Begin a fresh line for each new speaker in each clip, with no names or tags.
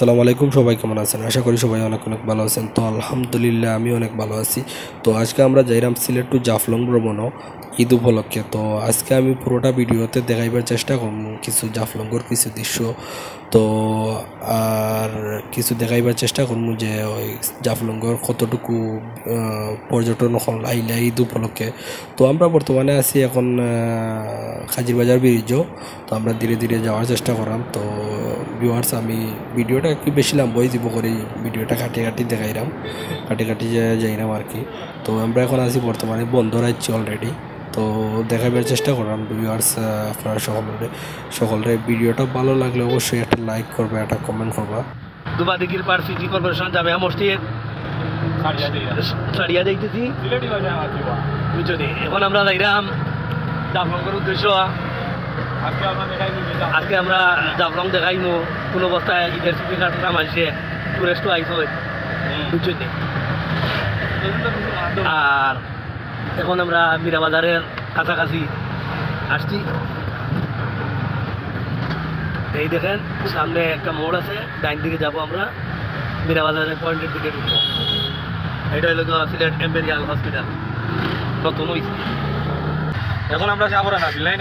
আসসালামু আলাইকুম, সবাই কেমন আছেন? আশা করি সবাই অনেক অনেক ভালো আছেন। তো আলহামদুলিল্লাহ আমি অনেক ভালো আছি। তো আজকে আমরা যাইরাম সিলেট টু জাফলং ভ্রমণও ঈদ উপলক্ষে। তো আজকে আমি পুরোটা ভিডিওতে দেখাইবার চেষ্টা করব কিছু জাফলংয়ের কিছু দৃশ্য, তো আর কিছু দেখাইবার চেষ্টা করব যে ওই জাফলংয়ের কতটুকু পর্যটন আইলা ঈদ উপলক্ষে। তো আমরা বর্তমানে আছি এখন খাজিরবাজার ব্রিজও। তো আমরা ধীরে ধীরে যাওয়ার চেষ্টা করলাম। তো ভিউয়ার্স, আমি ভিডিওটা একটু বেশি লম্বাই দিব করে ভিডিওটা কাটি দেখাইলাম, কাটি যাইলাম আর কি। তো আমরা এখন আছি বর্তমানে বন্ধ রাখছি অলরেডি। তো দেখাবার চেষ্টা করলাম ভিউয়ার্স, আপনারা সকলের ভিডিওটা ভালো লাগলে অবশ্যই একটা লাইক করবে, একটা কমেন্ট করবা।
দুবাদিগির পার সিটি কর্পোরেশন জামিয়া মসজিদ সারিয়া দেখতেছি। এখন আমরা যাইরাম জাফলংয়ের উদ্দেশ্য। আজকে আমরা জাফলং দেখাইমু কোন অবস্থায় ঈদের ছুটি কাটা মানছে টুরিস্টও আইসো বুঝছি। আর এখন আমরা মীরাবাজারের কাছাকাছি আসছি। এই দেখেন সামনে একটা মোড় আছে, ডাইন দিকে যাবো আমরা মীরাবাজারের পয়েন্টের দিকে ঢুকবো। এটা হলো সিলেট এম্পেরিয়াল হসপিটাল, নতুন হয়েছে।
এখন আমরা যাবো না বিলাই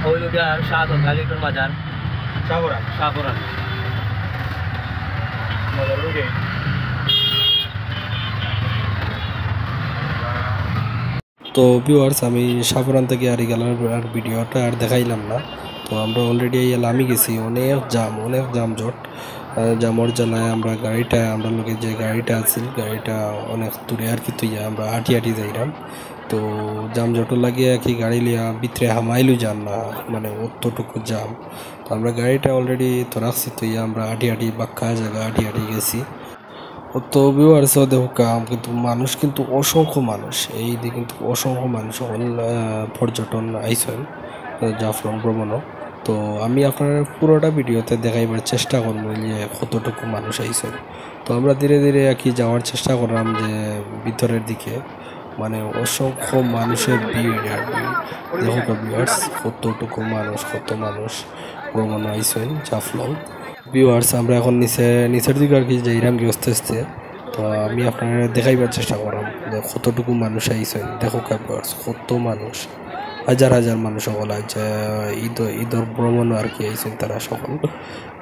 ওই লোক শাহজন গাজীপুর বাজার শাহপুরান।
তো ভিউয়ার্স, আমি সাপুরান থেকে আর গেলার ভিডিওটা আর দেখাইলাম না। তো আমরা অলরেডি আমি গেছি, অনেক জামজট, জামর জ্বালায় আমরা লোকে যে গাড়িটা আছে গাড়িটা অনেক দূরে আর কি, তুই আমরা হাঁটি যাইলাম। তো জামজটও লাগিয়ে কি গাড়ি লিয়া ভিতরে হামাইলু যান না, মানে অতটুকু জাম। তো আমরা গাড়িটা অলরেডি তো রাখছি, তুই আমরা হাঁটি বাক্কা জায়গা হাঁটি গেছি। তো ভিউয়ার্স দেখো কিন্তু মানুষ কিন্তু অসংখ্য মানুষ, এই দিকে কিন্তু অসংখ্য মানুষ পর্যটন আইসেন জাফলং ভ্রমণও। তো আমি আপনার পুরোটা ভিডিওতে দেখাইবার চেষ্টা করবো যে কতটুকু মানুষ আইসেন। তো আমরা ধীরে ধীরে আর কি যাওয়ার চেষ্টা করলাম যে ভিতরের দিকে, মানে অসংখ্য মানুষের ভিড় আর ভিড়। দেখো ভিউয়ার্স কত মানুষ ভ্রমণ আইসেন জাফলং। ভিউয়ার্স, আমরা এখন নিচের দিকে আর কি যাইরাম কি আস্তে আস্তে। তো আমি আপনারা দেখাইবার চেষ্টা করলাম যে কতটুকু মানুষ আইসেন। দেখো ভিউয়ার্স কত মানুষ, হাজার মানুষ সকল আছে ঈদর ভ্রমণ আর কি আইসেন তারা সকল,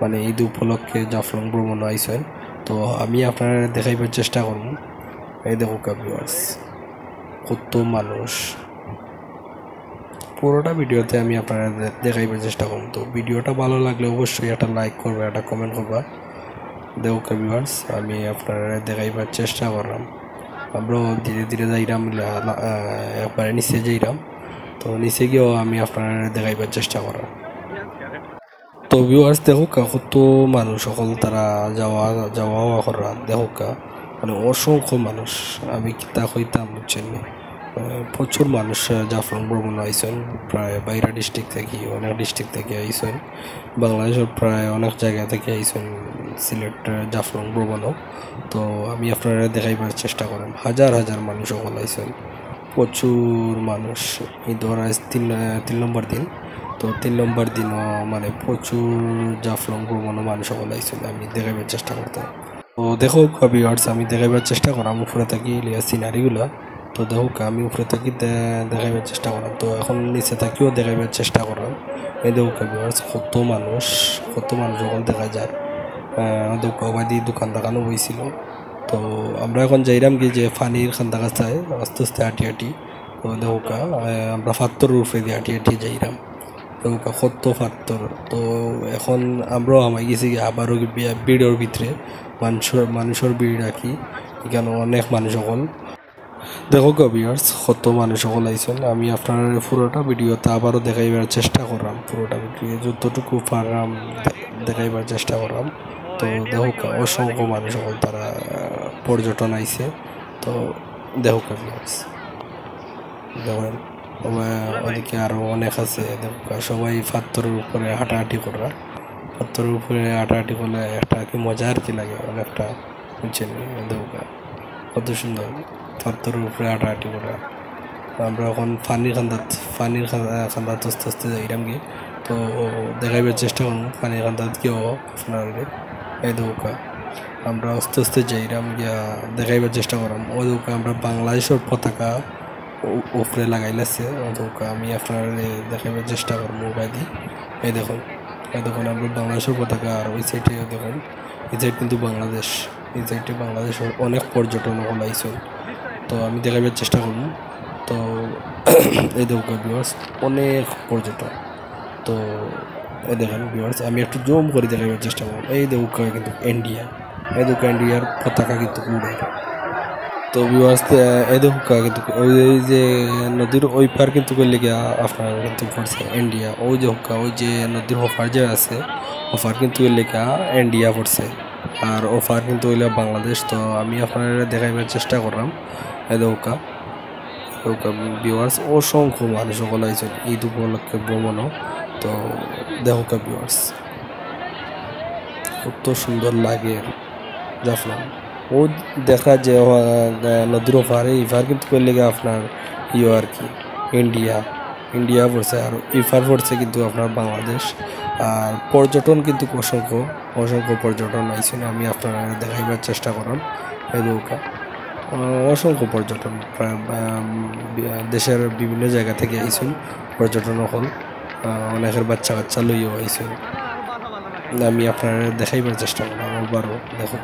মানে ঈদ উপলক্ষে জাফলং ভ্রমণ আইসেন। তো আমি আপনারা দেখাইবার চেষ্টা করব। এই দেখো ভিউয়ার্স কত মানুষ, পুরোটা ভিডিওতে আমি আপনারা দেখাইবার চেষ্টা করব। তো ভিডিওটা ভালো লাগলে অবশ্যই একটা লাইক করবে, একটা কমেন্ট করবা। দেখো ভিউয়ার্স, আমি আপনারা দেখাইবার চেষ্টা করলাম। আমরা ধীরে ধীরে যাইরাম, একবারে নিচে যাইরাম। তো নিচে গিয়েও আমি আপনারা দেখাইবার চেষ্টা করলাম। তো ভিউয়ার্স দেখো কত মানুষ সকল তারা যাওয়া করা, দেখো মানে অসংখ্য মানুষ। আমি কিতা কইতাম বুঝছেন, প্রচুর মানুষ জাফলং ভ্রমণ আইসেন, প্রায় বাইরা ডিস্ট্রিক্ট থেকে, অনেক ডিস্ট্রিক্ট থেকে আইসেন, বাংলাদেশের প্রায় অনেক জায়গা থেকে আইসেন সিলেট জাফলং ভ্রমণও। তো আমি আপনারা দেখাইবার চেষ্টা করেন, হাজার মানুষ সকল আইসেন, প্রচুর মানুষ। ঈদের আজ তিন নম্বর দিন। তো 3 নম্বর দিনও মানে প্রচুর জাফলং ভ্রমণও মানুষ সকল আইসেন, আমি দেখাইবার চেষ্টা করতাম। তো দেখো ভিউয়ার্স, আমি দেখাইবার চেষ্টা করলাম উপরে থাকি সিনারিগুলো। তো দেখো আমি উপরে থাকি দেখাইবার চেষ্টা করলাম। তো এখন নিচে থাকিও দেখাইবার চেষ্টা করলাম। এই দেখো ভিউয়ার্স কত মানুষ সকল দেখা যায়। দোকাবাদি দোকান দেখানো হয়েছিল। তো আমরা এখন যাইরাম কি যে ফানির খান্দা কাছায় আস্তে আস্তে হাঁটি। তো দেখো আমরা ফাত্তরের উপরে দিয়ে হাঁটি যাইরাম। দেখো কত ফাত্তর। তো এখন আমরাও আমায় গেছি আবারও ভিড়ের ভিতরে, মানুষের ভিড় রাখি, এখানে অনেক মানুষ সকল। দেখো ভিউয়ার্স কত মানুষ সকল আইসেন। আমি আপনার পুরোটা ভিডিওতে আবারও দেখাইবার চেষ্টা করলাম, পুরোটা ভিডিও যতটুকু পারলাম দেখাইবার চেষ্টা করলাম। তো দেখো অসংখ্য মানুষ সকল তারা পর্যটন আইছে। তো দেখো ভিউয়ার্স দেখেন ওদিকে আরও অনেক আছে। দেখো সবাই পাথরের উপরে হাঁটাহাঁটি করা, পাথরের উপরে হাঁটাহাঁটি করলে একটা কি মজা আর কি লাগে অনেকটা, বুঝছেন? দেখো কত সুন্দর পাথরের উপরে হাঁটাহাঁটি করা। আমরা এখন ফানির খান্দাত আস্তে আস্তে যাইরাম গিয়ে। তো দেখাইবার চেষ্টা করবো পানি কান্দাত কেউ আপনার এই দৌকা আমরা আস্তে আস্তে যাইরাম গিয়া দেখাইবার চেষ্টা করাম ও দৌকা আমরা বাংলাদেশের পতাকা উপরে লাগাইলাছে ও দৌকা আমি আপনার দেখাইবার চেষ্টা করবো মোবাইল এই দেখুন আমরা বাংলাদেশের পতাকা আর ওই সাইডে দেখুন এই সাইড কিন্তু বাংলাদেশ এই সাইডে বাংলাদেশের অনেক পর্যটন আইছে তো আমি দেখাইবার চেষ্টা করব তো এই দেখুন ভিউয়ার্স অনেক পর্যটন তো এই দেখেন ভিউয়ার্স আমি একটু জুম করে দেখাইবার চেষ্টা করব এই দেখুন কিন্তু ইন্ডিয়া এই দেখুন ইন্ডিয়ার পতাকা কিন্তু উড়ে তো ভিউয়ার্স এই দেখুন কিন্তু ওই যে নদীর ওই পার কিন্তু করলে গিয়া আপনার কিন্তু পড়ছে ইন্ডিয়া ওই যে হুক্কা ওই যে নদীর ওপার যে আছে ওপার কিন্তু লেখা ইন্ডিয়া পড়ছে আর ওপার কিন্তু হইলে বাংলাদেশ তো আমি আপনারা দেখাইবার চেষ্টা করলাম এই দেখুন ভিউয়ার্স অসংখ্য মানুষ সকল আইছেন ঈদ উপলক্ষে ভ্রমণও তো দেখুন ভিউয়ার্স কত সুন্দর লাগে জাফলং ও দেখা যে নদীর ওপারে ইফার কিন্তু করলে আপনার আর কি ইন্ডিয়া পড়ছে আর ইফার পড়ছে কিন্তু আপনার বাংলাদেশ আর পর্যটন কিন্তু অসংখ্য পর্যটন আইছেন আমি আপনারা দেখাইবার চেষ্টা করলাম এই নৌকা অসংখ্য পর্যটন দেশের বিভিন্ন জায়গা থেকে আইছেন পর্যটন হল অনেকের বাচ্চা কাচ্চা লইও আইছেন আমি আপনারা দেখাইবার চেষ্টা করলাম আবারও দেখো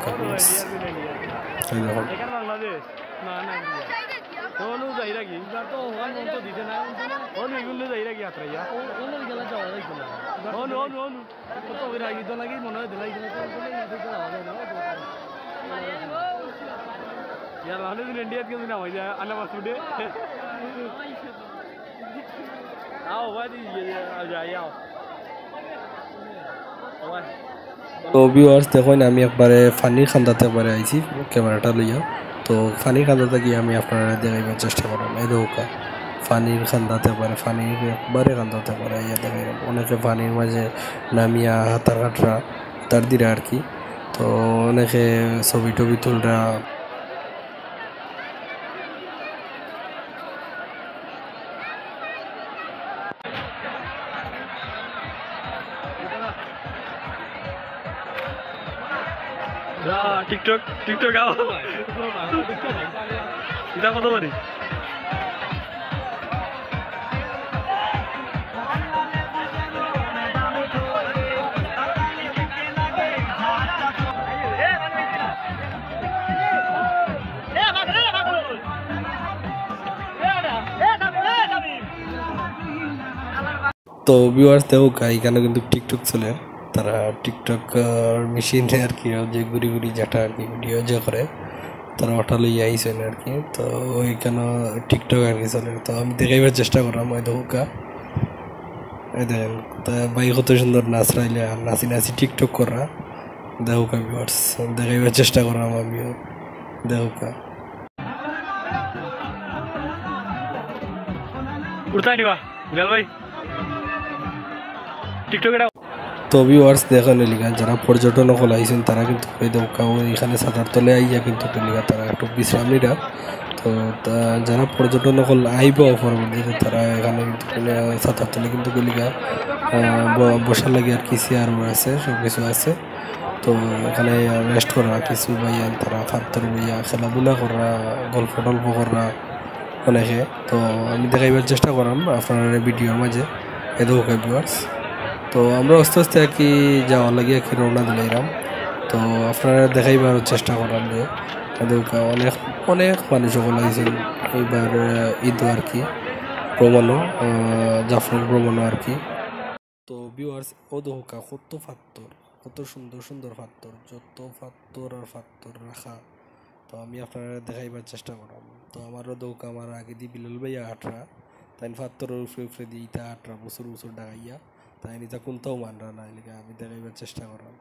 তো ভিউয়ার্স দেখুন আমি একবারে ফানির খান্দাতে একবারে আইছি ক্যামেরাটা লইয়া তো ফানির খান্দাতে গিয়ে আমি আপনারা দেখাইবার চেষ্টা করলাম এই নৌকা ফানির খান্দাতে পারে ফানির একবারে খান্দাতে পারে ইয়া দেখাইলাম অনেকে ফানির মাঝে নামিয়া হাতার কাটরা তার দিরা আর কি তো অনেকে ছবি টবি তুলরা
টিকটক আও এটা কত পারি
তো ভিউয়ার্স দেখো এখানে কিন্তু টিকটক চলে তারা টিকটক মেশিনে আর কি যে ঘুরি যেটা আর কি ভিডিও যে করে তারা ওটা লইয়া আইসেন আর কি তো ওইখানে টিকটক আর কি চলে তো আমি দেখাইবার চেষ্টা করলাম ওই দেখুকা এই দেখেন তা ভাই কত সুন্দর নাচ রাইলে আর নাচি টিকটক করা দেখুকা ভিউয়ার্স দেখাইবার চেষ্টা করলাম আমিও দেখুকা
উড়তা নিবা গেল ভাই টিকটক এটা
তো ভিউয়ার্স দেখেন লিগা যারা পর্যটন হল আইছেন তারা কিন্তু এখানে ছাতার তলে আইয়া কিন্তু লিগা তারা একটু বিশ্রাম নিরা তো যারা পর্যটন হল আইব পরবর্তীতে তারা এখানে কিন্তু ছাতার তলে কিন্তু লিগা বসার লাগে আর কি চেয়ার আছে সব কিছু আছে তো এখানে রেস্ট করা কিছু ভাইয়া তারা ফাত্তর বইয়া খেলাধুলা করা গল্প টল্প করা অনেকে তো আমি দেখাইবার চেষ্টা করলাম আপনার ভিডিওর মাঝে এ দেখো ভিউয়ার্স তো আমরা আস্তে আস্তে আর কি যাওয়ার লাগে আর কি রওনা দিলাম তো আপনারা দেখাইবার চেষ্টা করলাম যে অনেক মানুষ সকল আইছেন এইবার ঈদ আর কি ভ্রমণও জাফলং ভ্রমণও আর কি তো ভিউয়ার্স ও দোকা কত সুন্দর ফাত্তর যত ফাত্তর আর ফাত্তর রাখা তো আমি আপনারা দেখাইবার চেষ্টা করলাম তো আমারও দৌকা আমার আগে দিয়ে বিলাল ভাইয়া আটরা তাই ফাত্তরের উপরে দিয়ে ইটা 18 বছর ডাকাইয়া তাই নিতা কোনটাও মানরা না এলাকা আমি দেখাইবার চেষ্টা করলাম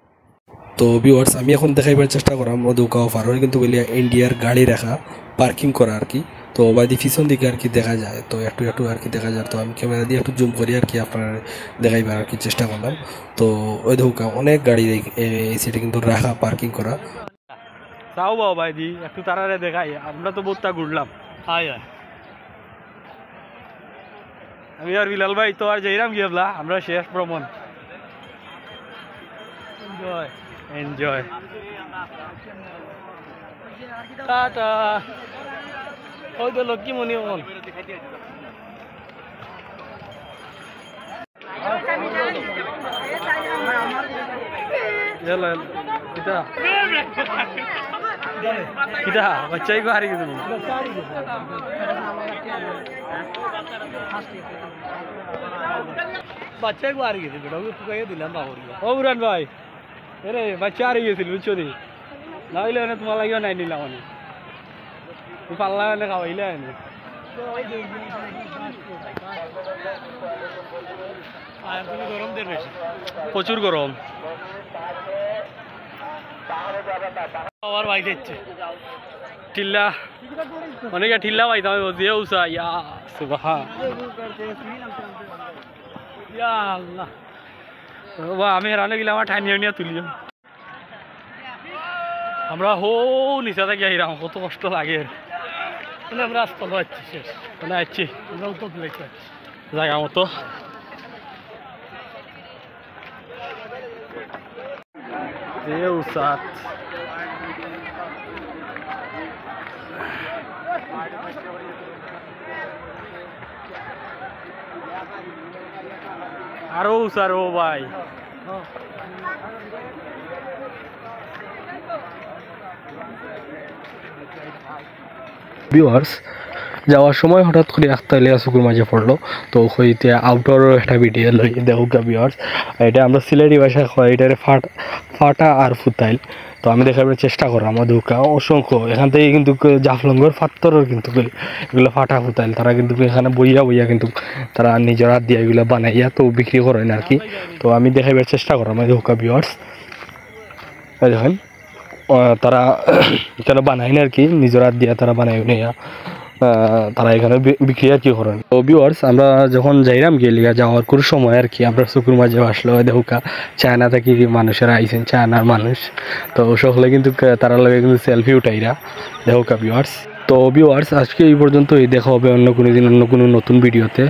তো ভিউয়ার্স আমি এখন দেখাইবার চেষ্টা করলাম ও দৌকা অফার কিন্তু বলিয়া ইন্ডিয়ার গাড়ি রাখা পার্কিং করা আর কি তো বাদি পিছন দিকে আর কি দেখা যায় তো একটু আর কি দেখা যায় তো আমি ক্যামেরা দিয়ে একটু জুম করি আর কি আপনারা দেখাইবার আর কি চেষ্টা করলাম তো ওই দৌকা অনেক গাড়ি এই সাইডে কিন্তু রাখা পার্কিং করা
তাও বাবা ভাই দি একটু তারারে দেখাই আমরা তো বোটটা ঘুরলাম
আয়
আমি আর বিলাল ভাই তো আর যাইরাম গিয়েবলা আমরা শেষ ভ্রমণ এনজয় টাটা ওই তো লক্ষ্মী মনি মন কিতা কিতা বাচ্চাই গো হারি গেছে
বাচ্চাই গো হারিয়ে গেছে বেটা ওকে ফুকাইয়ে দিলাম বাবুর
ও বুরান ভাই এরে বাচ্চা হারিয়ে গেছিল বুঝছো দি না হইলে মানে তোমার লাগিও নাই নিলাম মানে তুই পাল্লা মানে খাওয়াইলে এনে
গরম দেন বেশি
প্রচুর গরম
আবার ভাই যাচ্ছে
টিল্লা অনেকে টিল্লা পাইতাম দিয়ে উষা ইয়া সুবাহা
ইয়া আল্লাহ
বা আমি হেরানো গেলে আমার ঠাই নিয়ে তুলিও আমরা হো নিচা থেকে আহিরাম কত কষ্ট লাগে
মানে আমরা আসতে পারছি শেষ
মানে আসছি
আমরাও তো ফ্লাইট
জায়গা মতো যে উষাত আরো উষার ও ভাই
ভিউয়ার্স যাওয়ার সময় হঠাৎ করে একটা লিয়া চকুর মাঝে পড়লো তো হইতে আউটডোরের একটা ভিডিও লই দেখুকা ভিউয়ার্স এটা আমরা সিলেটি ভাষায় কয় এটারে ফাটা আর ফুতাইল তো আমি দেখাবার চেষ্টা করলাম দুকা অসংখ্য এখান থেকে কিন্তু জাফলঙ্গর ফাত্তরের কিন্তু এগুলো ফাটা ফুতাইল তারা কিন্তু এখানে বইয়া কিন্তু তারা নিজের হাত দিয়ে এগুলো বানাইয়া তো বিক্রি করেন আর কি তো আমি দেখাবার চেষ্টা করলাম দুকা ভিউয়ার্স দেখেন তারা এখানে বানাই না আর কি নিজের হাত দিয়ে তারা বানাই নিয়া তারা এখানে বিক্রি আর কি করেন তো ভিউয়ার্স আমরা যখন যাইলাম গেলিয়া যাওয়ার কোনো সময় আর কি আমরা চকুর মাঝে আসলো দেখুকা চায়না থেকে মানুষেরা আইসেন চায়নার মানুষ তো সকলে কিন্তু তারা লাগে কিন্তু সেলফি উঠাইরা দেখুকা ভিউয়ার্স তো ভিউয়ার্স আজকে এই পর্যন্তই দেখা হবে অন্য কোনো দিন অন্য কোনো নতুন ভিডিওতে